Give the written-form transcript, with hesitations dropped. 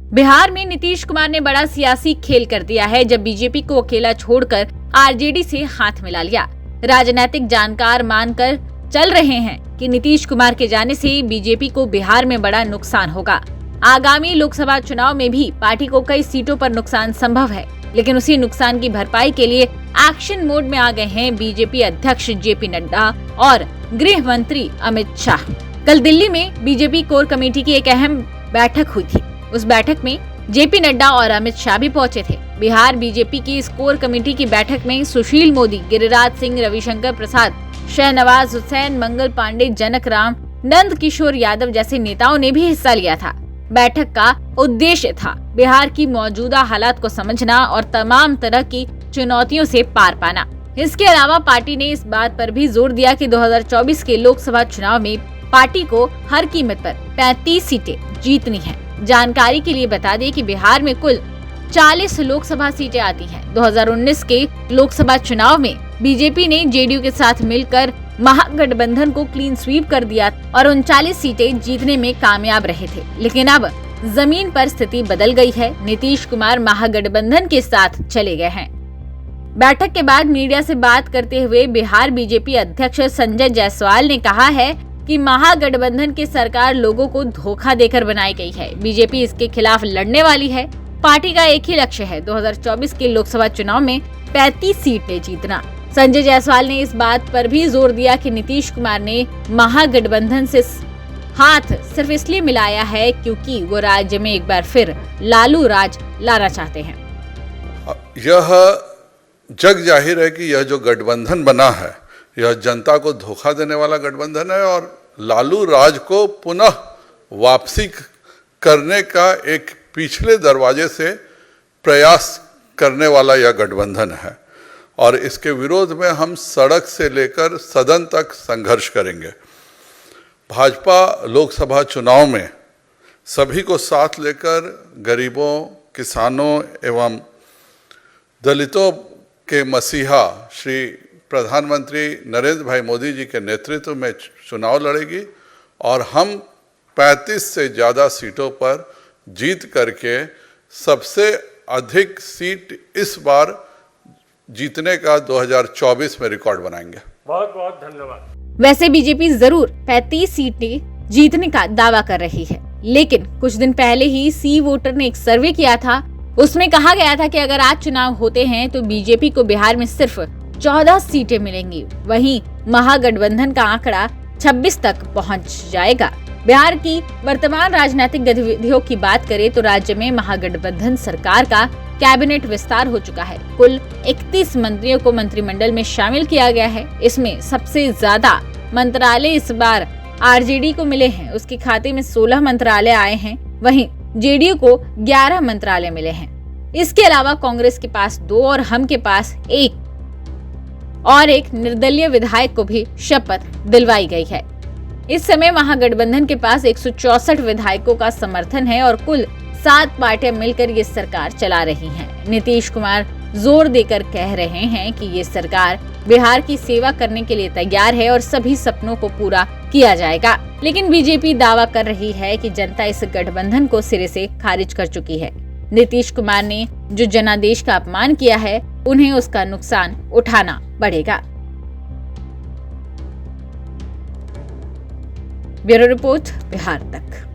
बिहार में नीतीश कुमार ने बड़ा सियासी खेल कर दिया है जब बीजेपी को अकेला छोड़कर आरजेडी से हाथ मिला लिया। राजनीतिक जानकार मानकर चल रहे हैं कि नीतीश कुमार के जाने से बीजेपी को बिहार में बड़ा नुकसान होगा। आगामी लोकसभा चुनाव में भी पार्टी को कई सीटों पर नुकसान संभव है, लेकिन उसी नुकसान की भरपाई के लिए एक्शन मोड में आ गए हैं बीजेपी अध्यक्ष जेपी नड्डा और गृह मंत्री अमित शाह। कल दिल्ली में बीजेपी कोर कमेटी की एक अहम बैठक हुई थी। उस बैठक में जेपी नड्डा और अमित शाह भी पहुंचे थे। बिहार बीजेपी की इस कोर कमेटी की बैठक में सुशील मोदी, गिरिराज सिंह, रविशंकर प्रसाद, शहनवाज हुसैन, मंगल पांडे, जनक राम, नंद किशोर यादव जैसे नेताओं ने भी हिस्सा लिया था। बैठक का उद्देश्य था बिहार की मौजूदा हालात को समझना और तमाम तरह की चुनौतियों से पार पाना। इसके अलावा पार्टी ने इस बात पर भी जोर दिया कि 2024 के लोकसभा चुनाव में पार्टी को हर कीमत पर 35 सीटें जीतनी है। जानकारी के लिए बता दें कि बिहार में कुल 40 लोकसभा सीटें आती हैं। 2019 के लोकसभा चुनाव में बीजेपी ने जेडीयू के साथ मिलकर महागठबंधन को क्लीन स्वीप कर दिया और 39 सीटें जीतने में कामयाब रहे थे। लेकिन अब जमीन पर स्थिति बदल गई है। नीतीश कुमार महागठबंधन के साथ चले गए हैं। बैठक के बाद मीडिया से बात करते हुए बिहार बीजेपी अध्यक्ष संजय जायसवाल ने कहा है कि महागठबंधन की सरकार लोगों को धोखा देकर बनाई गई है। बीजेपी इसके खिलाफ लड़ने वाली है। पार्टी का एक ही लक्ष्य है, 2024 के लोकसभा चुनाव में 35 सीटें जीतना। संजय जायसवाल ने इस बात पर भी जोर दिया कि नीतीश कुमार ने महागठबंधन से हाथ सिर्फ इसलिए मिलाया है क्योंकि वो राज्य में एक बार फिर लालू राज लाना चाहते हैं। यह जग जाहिर है कि यह जो गठबंधन बना है यह जनता को धोखा देने वाला गठबंधन है और लालू राज को पुनः वापसी करने का एक पिछले दरवाजे से प्रयास करने वाला यह गठबंधन है और इसके विरोध में हम सड़क से लेकर सदन तक संघर्ष करेंगे। भाजपा लोकसभा चुनाव में सभी को साथ लेकर गरीबों, किसानों एवं दलितों के मसीहा श्री प्रधानमंत्री नरेंद्र भाई मोदी जी के नेतृत्व में चुनाव लड़ेगी और हम 35 से ज़्यादा सीटों पर जीत करके सबसे अधिक सीट इस बार जीतने का 2024 में रिकॉर्ड बनाएंगे। बहुत बहुत धन्यवाद। वैसे बीजेपी जरूर 35 सीटें जीतने का दावा कर रही है, लेकिन कुछ दिन पहले ही सी वोटर ने एक सर्वे किया था। उसमें कहा गया था कि अगर आज चुनाव होते हैं तो बीजेपी को बिहार में सिर्फ 14 सीटें मिलेंगी। वहीं महागठबंधन का आंकड़ा 26 तक पहुंच जाएगा। बिहार की वर्तमान राजनीतिक गतिविधियों की बात करें तो राज्य में महागठबंधन सरकार का कैबिनेट विस्तार हो चुका है। कुल 31 मंत्रियों को मंत्रिमंडल में शामिल किया गया है। इसमें सबसे ज्यादा मंत्रालय इस बार आरजेडी को मिले हैं। उसके खाते में 16 मंत्रालय आए हैं। वहीं जेडीयू को 11 मंत्रालय मिले हैं। इसके अलावा कांग्रेस के पास 2 और हम के पास एक निर्दलीय विधायक को भी शपथ दिलवाई गई है। इस समय महागठबंधन के पास 164 विधायकों का समर्थन है और कुल 7 पार्टियां मिलकर ये सरकार चला रही हैं। नीतीश कुमार जोर देकर कह रहे हैं कि ये सरकार बिहार की सेवा करने के लिए तैयार है और सभी सपनों को पूरा किया जाएगा। लेकिन बीजेपी दावा कर रही है कि जनता इस गठबंधन को सिरे से खारिज कर चुकी है। नीतीश कुमार ने जो जनादेश का अपमान किया है, उन्हें उसका नुकसान उठाना पड़ेगा। ब्यूरो रिपोर्ट, बिहार तक।